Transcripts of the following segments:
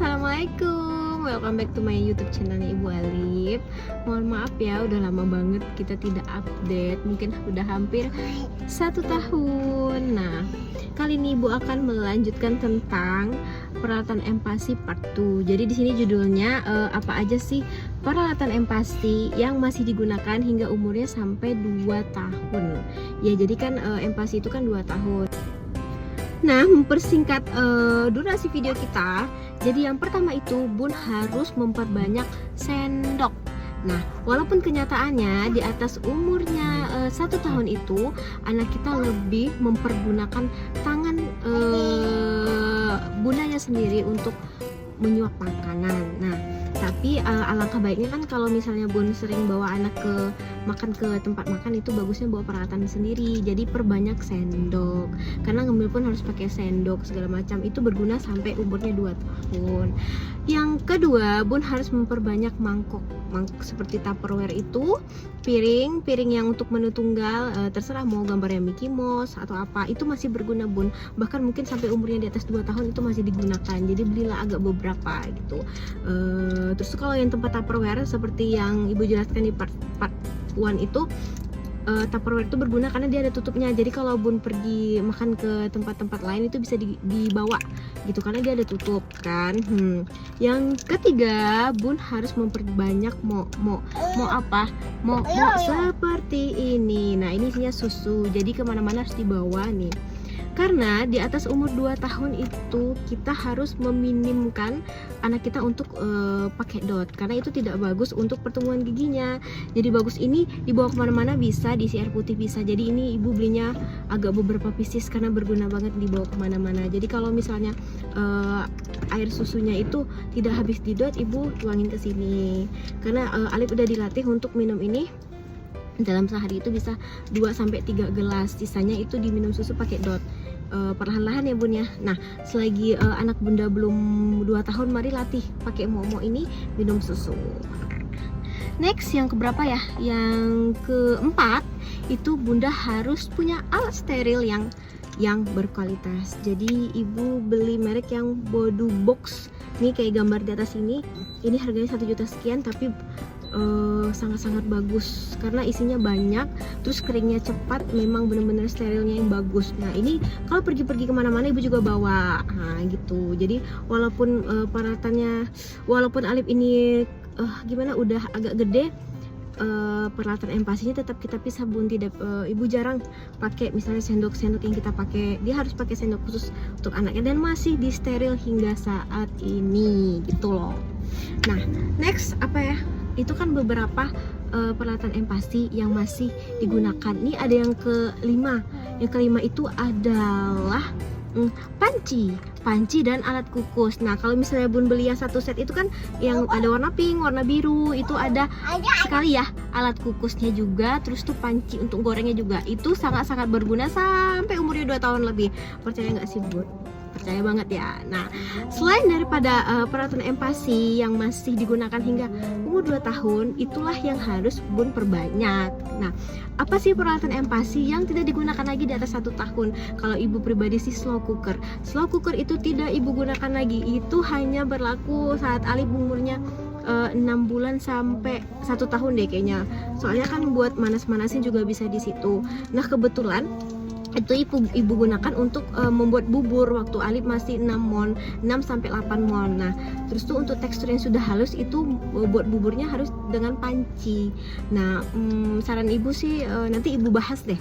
Assalamualaikum, welcome back to my YouTube channelnya Ibu Alif. Mohon maaf ya, udah lama banget kita tidak update, mungkin udah hampir 1 tahun. Nah, kali ini Ibu akan melanjutkan tentang peralatan empasi part 2. Jadi di sini judulnya apa aja sih peralatan empasi yang masih digunakan hingga umurnya sampai 2 tahun. Ya, jadi kan empasi itu kan 2 tahun. Nah, mempersingkat durasi video kita, jadi yang pertama itu Bun harus memperbanyak sendok. Nah, walaupun kenyataannya di atas umurnya 1 tahun itu anak kita lebih mempergunakan tangan bundanya sendiri untuk menyuap makanan. Nah, tapi alangkah baiknya kan kalau misalnya Bun sering bawa anak makan ke tempat makan, itu bagusnya bawa peralatan sendiri. Jadi perbanyak sendok, karena ngemil pun harus pakai sendok segala macam. Itu berguna sampai umurnya 2 tahun. Yang kedua, Bun harus memperbanyak mangkok seperti Tupperware itu, piring yang untuk menu tunggal, terserah mau gambarnya Mickey Mouse atau apa, itu masih berguna Bun. Bahkan mungkin sampai umurnya di atas 2 tahun itu masih digunakan. Jadi belilah agak beberapa gitu. Terus kalau yang tempat Tupperware seperti yang Ibu jelaskan di part 1 itu, Tupperware itu berguna karena dia ada tutupnya. Jadi kalau Bun pergi makan ke tempat-tempat lain itu bisa dibawa gitu karena dia ada tutup kan. Yang ketiga, Bun harus memperbanyak mau seperti ini. Nah, ini isinya susu. Jadi kemana-mana harus dibawa nih. Karena di atas umur 2 tahun itu kita harus meminimkan anak kita untuk pakai dot, karena itu tidak bagus untuk pertumbuhan giginya. Jadi bagus ini dibawa kemana-mana, bisa diisi air putih bisa. Jadi ini Ibu belinya agak beberapa pieces karena berguna banget dibawa kemana-mana. Jadi kalau misalnya air susunya itu tidak habis di dot, Ibu tuangin ke sini. Karena Alif udah dilatih untuk minum ini dalam sehari itu bisa 2-3 gelas, sisanya itu diminum susu pakai dot. Perlahan-lahan ya Bun ya. Nah, selagi anak Bunda belum 2 tahun, mari latih pakai momo ini minum susu. Next, yang keberapa ya? Yang keempat, itu Bunda harus punya alat steril yang berkualitas. Jadi Ibu beli merek yang Bodu Box. Ini kayak gambar di atas ini. Ini harganya 1 juta sekian, tapi sangat-sangat bagus karena isinya banyak, terus keringnya cepat, memang benar-benar sterilnya yang bagus. Nah, ini kalau pergi-pergi kemana-mana Ibu juga bawa, nah gitu. Jadi walaupun peralatannya, walaupun Alif ini gimana udah agak gede, peralatan empasinya tetap kita pisah Bun. Tidak, Ibu jarang pakai misalnya sendok-sendok yang kita pakai, dia harus pakai sendok khusus untuk anaknya dan masih di steril hingga saat ini gitu loh. Nah, next apa ya? Itu kan beberapa peralatan empasi yang masih digunakan. Ini ada yang kelima. Yang kelima itu adalah panci dan alat kukus. Nah, kalau misalnya Bun beli yang 1 set itu kan yang ada warna pink, warna biru, itu ada sekali ya alat kukusnya juga. Terus tuh panci untuk gorengnya juga. Itu sangat-sangat berguna sampai umurnya 2 tahun lebih. Percaya nggak sih Bun? Percaya banget ya. Nah, selain daripada peralatan empasi yang masih digunakan hingga umur 2 tahun, itulah yang harus Bun perbanyak. Nah, apa sih peralatan empasi yang tidak digunakan lagi di atas 1 tahun? Kalau Ibu pribadi sih slow cooker. Slow cooker itu tidak Ibu gunakan lagi. Itu hanya berlaku saat Alif umurnya 6 bulan sampai 1 tahun deh kayaknya. Soalnya kan buat manas-manasin juga bisa di situ. Nah, kebetulan itu ibu gunakan untuk membuat bubur waktu Alif masih 6-8 mon. Nah, terus tuh untuk tekstur yang sudah halus itu buat buburnya harus dengan panci. Nah, saran Ibu sih nanti Ibu bahas deh,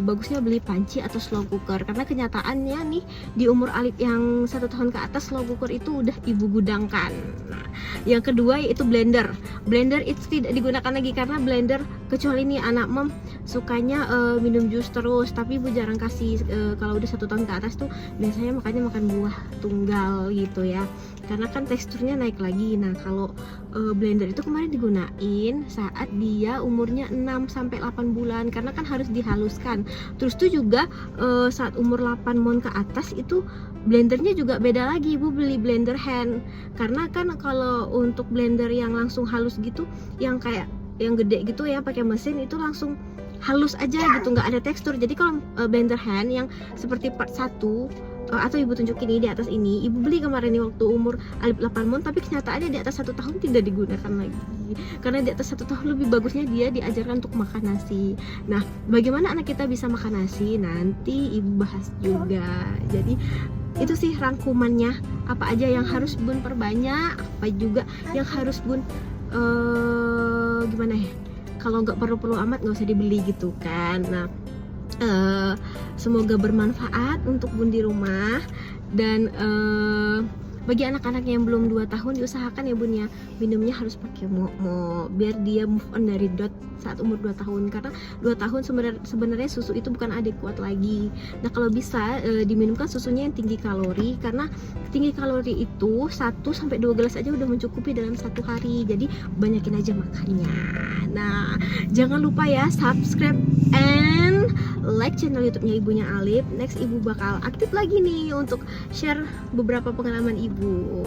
bagusnya beli panci atau slow cooker, karena kenyataannya nih di umur Alif yang 1 tahun ke atas slow cooker itu udah Ibu gudangkan. Nah, yang kedua yaitu blender itu tidak digunakan lagi karena blender, kecuali nih anak mom sukanya minum jus terus, tapi Ibu jarang kasih. Kalau udah 1 tahun ke atas tuh biasanya makan buah tunggal gitu ya, karena kan teksturnya naik lagi. Nah, kalau blender itu kemarin digunain saat dia umurnya 6-8 bulan karena kan harus dihaluskan. Terus tuh juga saat umur 8 mon ke atas itu blendernya juga beda lagi. Ibu beli blender hand, karena kan kalau untuk blender yang langsung halus gitu, yang kayak yang gede gitu ya pakai mesin, itu langsung halus aja gitu, nggak ada tekstur. Jadi kalau blender hand yang seperti part 1 atau ibu tunjukin nih di atas ini, ibu beli kemarin nih waktu umur Alif 8 month, tapi kenyataannya di atas 1 tahun tidak digunakan lagi, karena di atas 1 tahun lebih bagusnya dia diajarkan untuk makan nasi. Nah, bagaimana anak kita bisa makan nasi, nanti ibu bahas juga. Jadi itu sih rangkumannya, apa aja yang harus bun perbanyak, apa juga yang harus bun gimana ya, kalau nggak perlu-perlu amat nggak usah dibeli gitu kan. Nah, semoga bermanfaat untuk bun di rumah. Dan bagi anak-anak yang belum 2 tahun diusahakan ya bun ya, minumnya harus pakai mo biar dia move on dari dot saat umur 2 tahun, karena 2 tahun sebenarnya susu itu bukan adekuat lagi. Nah, kalau bisa diminumkan susunya yang tinggi kalori, karena tinggi kalori itu 1-2 gelas aja udah mencukupi dalam 1 hari, jadi banyakin aja makannya. Nah, jangan lupa ya subscribe and like channel YouTube-nya ibunya Alif. Next ibu bakal aktif lagi nih untuk share beberapa pengalaman ibu.